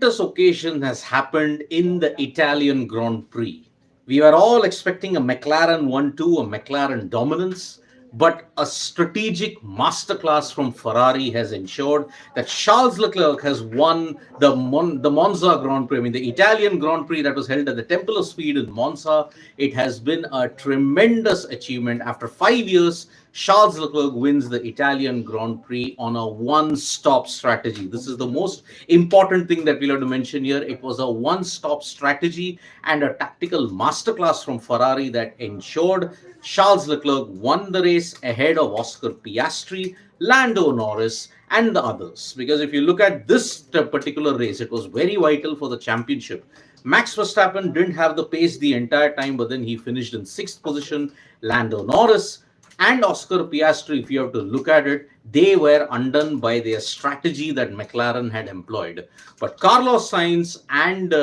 momentous occasion has happened in the Italian Grand Prix. We were all expecting a McLaren 1-2, a McLaren dominance, but a strategic masterclass from Ferrari has ensured that Charles Leclerc has won the Monza Grand Prix. I mean, the Italian Grand Prix that was held at the Temple of Speed in Monza. It has been a tremendous achievement. After 5 years, Charles Leclerc wins the Italian Grand Prix on a one-stop strategy. This is the most important thing that we'll have to mention here. It was a one-stop strategy and a tactical masterclass from Ferrari that ensured Charles Leclerc won the race ahead of Oscar Piastri, Lando Norris, and the others. Because if you look at this particular race, it was very vital for the championship. Max Verstappen didn't have the pace the entire time, but then he finished in sixth position. Lando Norris and Oscar Piastri, if you have to look at it, they were undone by their strategy that McLaren had employed. But Carlos Sainz and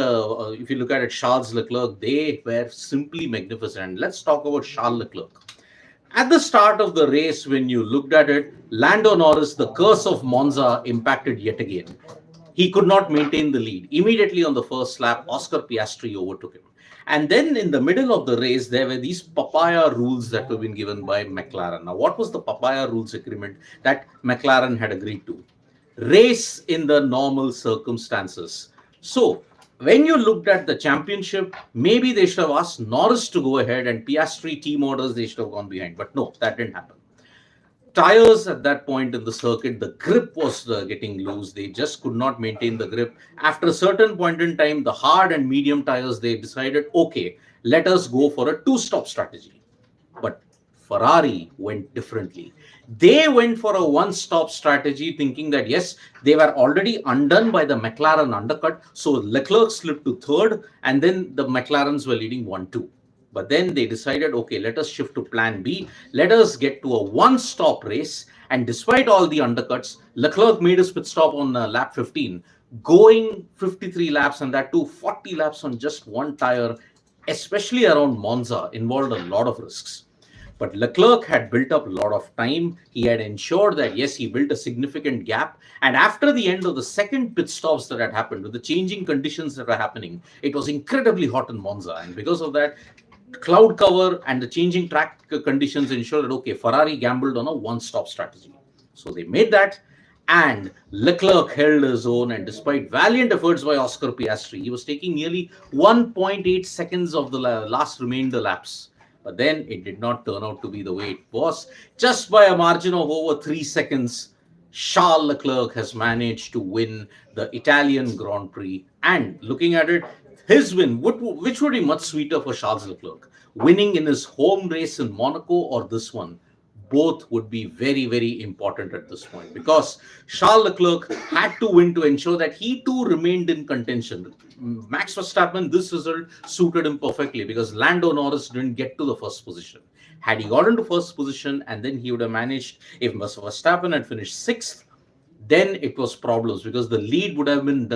if you look at it, Charles Leclerc, they were simply magnificent. Let's talk about Charles Leclerc. At the start of the race, when you looked at it, Lando Norris, the curse of Monza, impacted yet again. He could not maintain the lead. Immediately on the first lap, Oscar Piastri overtook him. And then in the middle of the race, there were these papaya rules that were been given by McLaren. Now, what was the papaya rules agreement that McLaren had agreed to? Race in the normal circumstances. So, when you looked at the championship, maybe they should have asked Norris to go ahead and Piastri team orders, they should have gone behind. But no, that didn't happen. Tires at that point in the circuit, the grip was getting loose. They just could not maintain the grip. After a certain point in time, the hard and medium tires, they decided, okay, let us go for a two-stop strategy. But Ferrari went differently. They went for a one-stop strategy, thinking that, yes, they were already undone by the McLaren undercut. So Leclerc slipped to third, and then the McLarens were leading 1-2. But then they decided, okay, let us shift to plan B. Let us get to a one-stop race. And despite all the undercuts, Leclerc made his pit stop on lap 15, going 53 laps, and that too 40 laps on just one tire, especially around Monza, involved a lot of risks. But Leclerc had built up a lot of time. He had ensured that, yes, he built a significant gap. And after the end of the second pit stops that had happened, with the changing conditions that were happening, it was incredibly hot in Monza. And because of that, cloud cover and the changing track conditions ensured that, okay, Ferrari gambled on a one-stop strategy. So they made that, and Leclerc held his own, and despite valiant efforts by Oscar Piastri, he was taking nearly 1.8 seconds of the last remainder laps. But then it did not turn out to be the way it was. Just by a margin of over 3 seconds, Charles Leclerc has managed to win the Italian Grand Prix. And looking at it, his win, which would be much sweeter for Charles Leclerc? Winning in his home race in Monaco or this one? Both would be very, very important at this point, because Charles Leclerc had to win to ensure that he too remained in contention. Max Verstappen, this result suited him perfectly because Lando Norris didn't get to the first position. Had he got into first position, and then he would have managed, if Verstappen had finished sixth, then it was problems because the lead would have been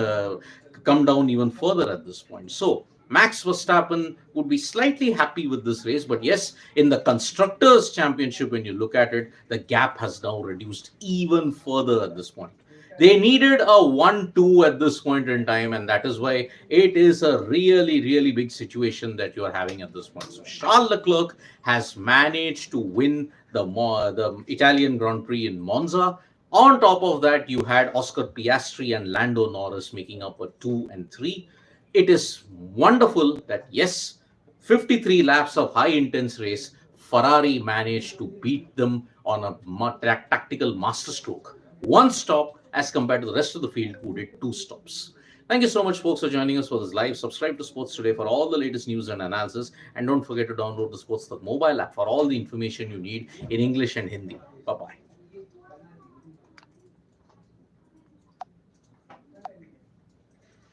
come down even further at this point. So Max Verstappen would be slightly happy with this race. But yes, in the Constructors' Championship, when you look at it, the gap has now reduced even further at this point. They needed a 1-2 at this point in time, and that is why it is a really, really big situation that you are having at this point. So Charles Leclerc has managed to win the Italian Grand Prix in Monza. On top of that, you had Oscar Piastri and Lando Norris making up a 2 and 3. It is wonderful that, yes, 53 laps of high-intense race, Ferrari managed to beat them on a tactical masterstroke. One stop as compared to the rest of the field, who did 2 stops. Thank you so much, folks, for joining us for this live. Subscribe to Sports Today for all the latest news and analysis. And don't forget to download the Sports mobile app for all the information you need in English and Hindi.